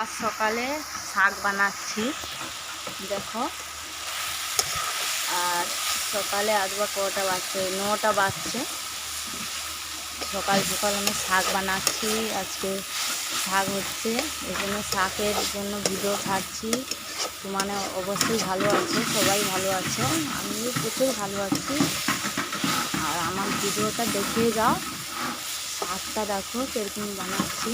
আজ সকালে শাক বানাচ্ছি দেখো। আর সকালে আজ বা কটা বাজছে, 9টা বাজছে। সকাল সকাল আমি শাক বানাচ্ছি। আজকে শাক হচ্ছে, এই জন্য শাকের জন্য ভিডিও ছাড়ছি। মানে অবশ্যই ভালো আছে, সবাই ভালো আছে, আমিও প্রচুর ভালো আছি। আর আমার ভিডিওটা দেখে যাও, শাকটা দেখো কীরকম বানাচ্ছি।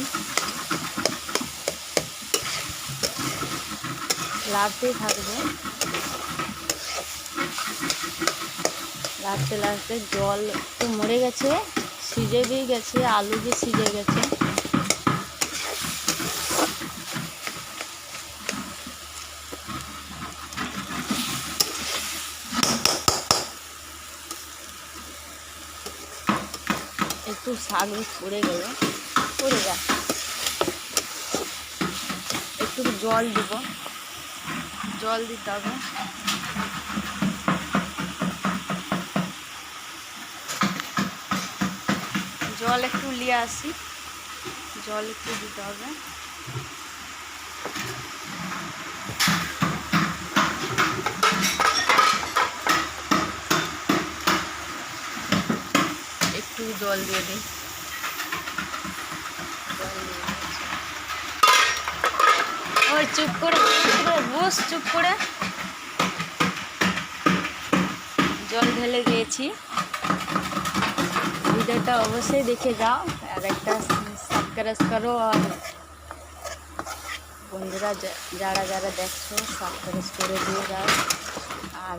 লাড়তেই থাকবো, লাড়তে লাড়তে জল তো মরে গেছে, সিজে দিয়ে গেছে, আলু যে সিজে গেছে। একটু শাক পড়ে গেল, পড়ে যায়, একটু জল দিব, জল দিতে হবে। জল একটু নিয়ে আসি, জল একটু দিতে হবে। একটু জল দিয়ে দিই। ওই চুপ করে বস, চুপ করে। জল ঢেলে দিয়েছি। ভিডিওটা অবশ্যই দেখে যাও, আর একটা সাবস্ক্রাইব করো। আর বন্ধুরা যারা যারা দেখছো সাবস্ক্রাইব করে দিয়ে যাও। আর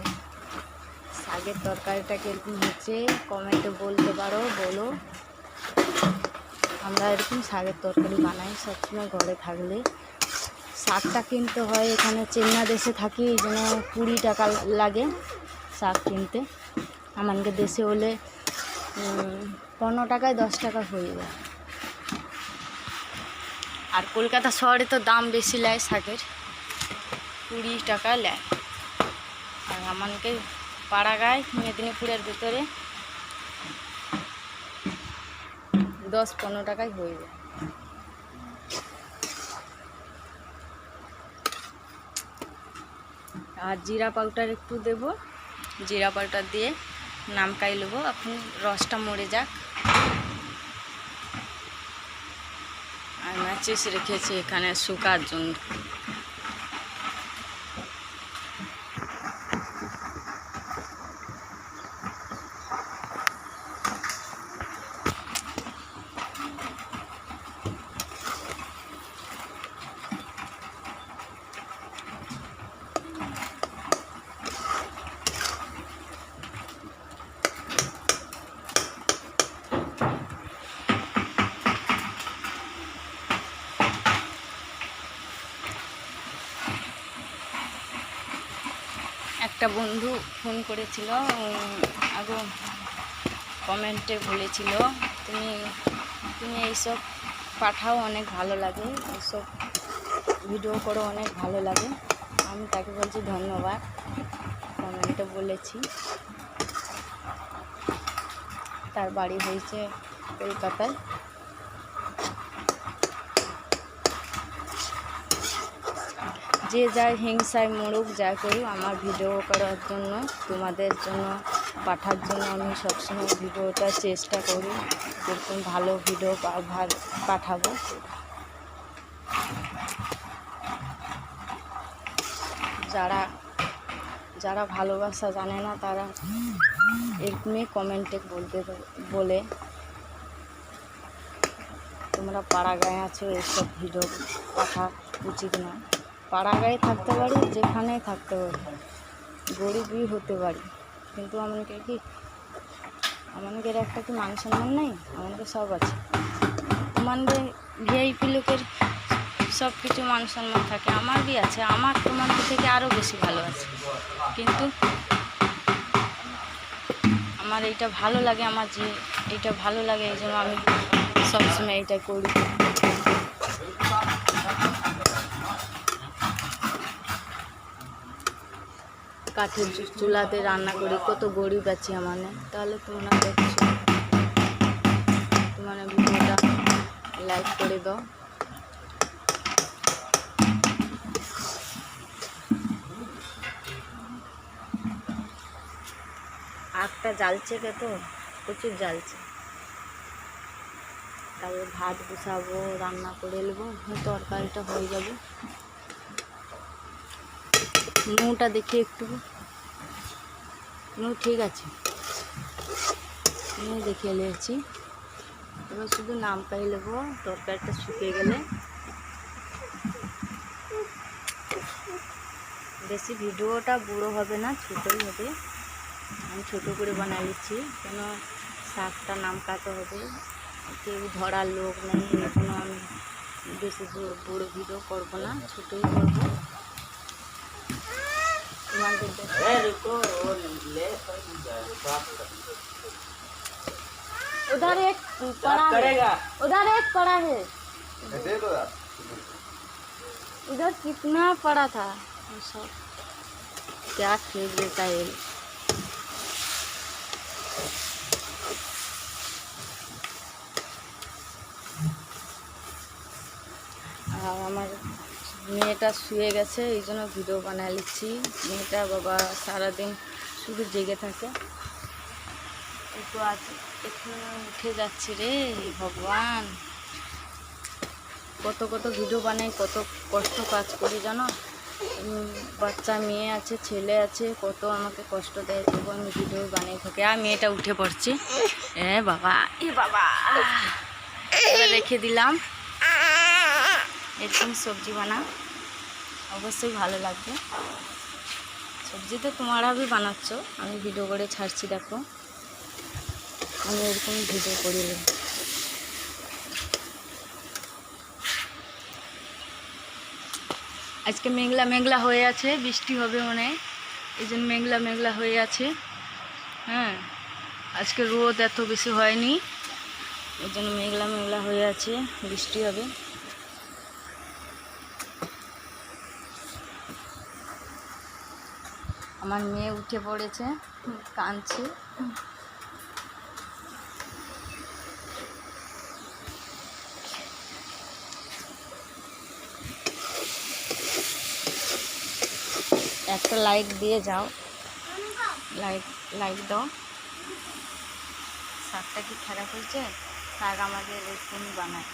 শাকের তরকারিটা কীরকম হচ্ছে কমেন্টে বলতে পারো, বলো। আমরা এরকম শাকের তরকারি বানাই সবসময় ঘরে থাকলে। শাকটা কিনতে হয়, এখানে চেন্না দেশে থাকি, এই জন্য 20 টাকা লাগে শাক কিনতে। আমাদের দেশে হলে 15 টাকায় 10 টাকা হয়ে যায়। আর কলকাতা শহরে তো দাম বেশি নেয় শাকের, 20 টাকা নেয়। আর আমাকে পাড়াগাঁয় মেদিনীপুরের ভিতরে 10-15 টাকায় হয়ে যায়। আর জিরা পাউডার একটু দেব, জিরা পাউডার দিয়ে নামকাই নেবো। এখন রসটা মরে যাক। আর ম্যাচিস রেখেছি এখানে শুকার জন্য। একটা বন্ধু ফোন করেছিল, আগে কমেন্টে বলেছিল তুমি এইসব পাঠাও, অনেক ভালো লাগে, এইসব ভিডিও করো, অনেক ভালো লাগে। আমি তাকে বলছি ধন্যবাদ, কমেন্টে বলেছি। তার বাড়ি হয়েছে কলকাতায়। যে যার হিংসায় মরুক, যা করুক, আমার ভিডিও করার জন্য, তোমাদের জন্য পাঠার জন্য আমি সবসময় ভিডিওটা চেষ্টা করি, এরকম ভালো ভিডিও পাঠাবো। যারা ভালোবাসা জানে না তারা এরকমই কমেন্টে বলে তোমরা পাড়াগাঁয়ে আছো, এইসব ভিডিও পাঠা উচিত নয়। পাড়াগাঁয়ে থাকতে পারি, যেখানেই থাকতে পারি, গরিবই হতে পারি, কিন্তু আমাদের একটা কি মান সম্মান নেই? আমাদের সব আছে। তোমাদের ভিআইপি লোকের সব কিছু মান সম্মান থাকে, আমার বি আছে, আমার তোমাদের থেকে আরও বেশি ভালো আছে। কিন্তু আমার এইটা ভালো লাগে, আমার যে এইটা ভালো লাগে, এই জন্য আমি সবসময় এইটা করি। কাঠের চুলাতে রান্না করি, কত গরিব আছে মানে। তাহলে তোমরা দেখছো, তোমরা ভিডিওটা লাইক করে দাও। শাকটা জ্বালছে কত, প্রচুর জ্বালছে। তারপরে ভাত বসাবো, রান্না করে নেবো, তরকারিটা হয়ে যাবে। নুনটা দেখি একটু, নুন ঠিক আছে, নুন দেখে নিয়েছি। এবার শুধু নামটাই নেবো, তরকারিটা শুকিয়ে গেলে। বেশি ভিডিওটা বুড়ো হবে না, ছোটোই হবে। আমি ছোটো করে বানিয়ে নিচ্ছি, কেন শাকটা নাম কাটা হবে, কেউ ধরার লোক নেই, এখনও আমি বেশি বুড়ো ভিডিও করবো না, ছোটোই করবো। उधर एक पड़ा है, उधर एक पड़ा है, इधर कितना पड़ा था सब, क्या फेंक देता है। আর আমার মেয়েটা শুয়ে গেছে, এই জন্য ভিডিও বানিয়ে নিচ্ছি। মেয়েটা বাবা সারাদিন শুধু জেগে থাকে, একটু আজ এখন উঠে যাচ্ছে রে ভগবান। কত কত ভিডিও বানাই, কত কষ্ট কাজ করি জানো। বাচ্চা মেয়ে আছে, ছেলে আছে, কত আমাকে কষ্ট দেয়, তবু আমি ভিডিও বানিয়ে থাকি। আর মেয়েটা উঠে পড়ছে, বাবা, বাবা। এবার রেখে দিলাম। এরকম সবজি বানা অবশ্যই ভালো লাগবে। সবজি তো তোমরা भी বানাচ্ছ, আমি ভিডিও করে ছাড়ছি, দেখো আমি এরকম ভিডিও করি। আজকে মেঘলা মেঘলা হয়ে আছে, বৃষ্টি হবে মনে হয়, এই জন্য মেঘলা মেঘলা হয়ে আছে। হ্যাঁ, আজকে রোদ এত বেশি হয়নি, এই জন্য মেঘলা মেঘলা হয়ে আছে, বৃষ্টি হবে। আমার মেয়ে উঠে পড়েছে, কাঁদছে। একটা লাইক দিয়ে যাও, লাইক দাও। শাকটা কি খারাপ হয়েছে? শাক আমাদের এরকমই বানায়।